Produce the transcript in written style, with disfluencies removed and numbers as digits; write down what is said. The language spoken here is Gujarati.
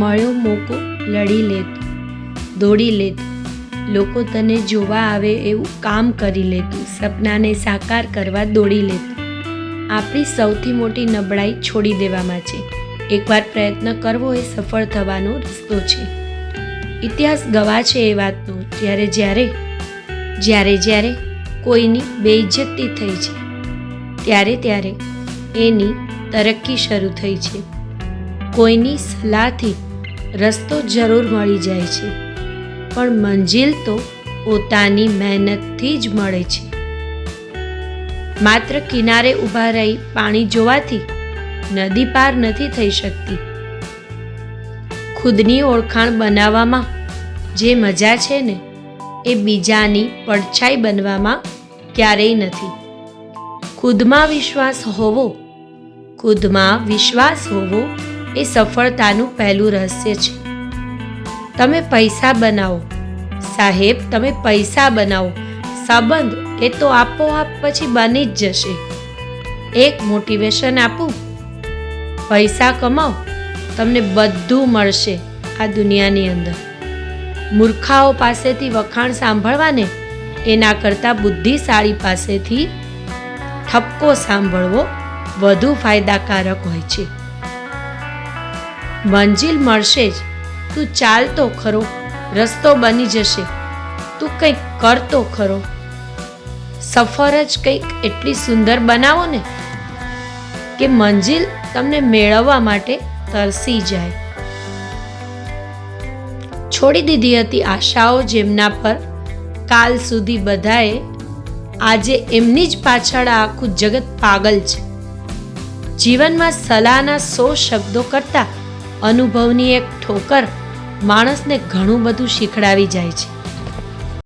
મળ્યો મોકો લડી લેતું, દોડી લેતું, લોકો તને જોવા આવે એવું કામ કરી લેતું, સપનાને સાકાર કરવા દોડી લેતું. આપણી સૌથી મોટી નબળાઈ છોડી દેવામાં છે. એકવાર પ્રયત્ન કરવો એ સફળ થવાનો રસ્તો છે. ઇતિહાસ ગવાહ છે એ વાતનો, જ્યારે કોઈની બેઇજ્જતી થઈ છે, ત્યારે એની તરક્કી શરૂ થઈ છે. કોઈની સલાહથી રસ્તો જરૂર મળી જાય છે, પણ મંજિલ તો પોતાની મહેનતથી જ મળે છે. માત્ર કિનારે ઊભા રહી પાણી જોવાથી નદી પાર નથી થઈ શકતી. ખુદની ઓળખાણ બનાવવામાં જે મજા છે ને, એ બીજાની પડછાઈ બનવામાં ક્યારેય નથી. ખુદમાં વિશ્વાસ હોવો એ સફળતાનું પહેલું રહસ્ય છે. તમે પૈસા બનાવો સાહેબ, તમે પૈસા બનાવો, સંબંધ એ તો આપોઆપ પછી બની જ જશે. એક મોટિવેશન આપું, પૈસા કમાઓ, તમને બધું મળશે આ દુનિયાની અંદર. મૂર્ખાઓ પાસેથી વખાણ સાંભળવાને એના કરતાં બુદ્ધિશાળી પાસેથી ઠપકો સાંભળવો વધુ ફાયદાકારક હોય છે. મંજિલ મળશે જ, તું ચાલ તો ખરો, રસ્તો બની જશે, તું કંઈક કરતો ખરો. સફર જ કંઈક એટલી સુંદર બનાવો ને કે મંજિલ તમને મેળવવા માટે તરસી જાય. છોડી દીધી હતી આશાઓ જેમના પર કાલ સુધી બધાએ, આજે એમની જ પાછળ આખું જગત પાગલ છે. જીવનમાં સલાહના 100 શબ્દો કરતાં અનુભવની એક ઠોકર માણસને ઘણું બધું શીખડાવી જાય છે.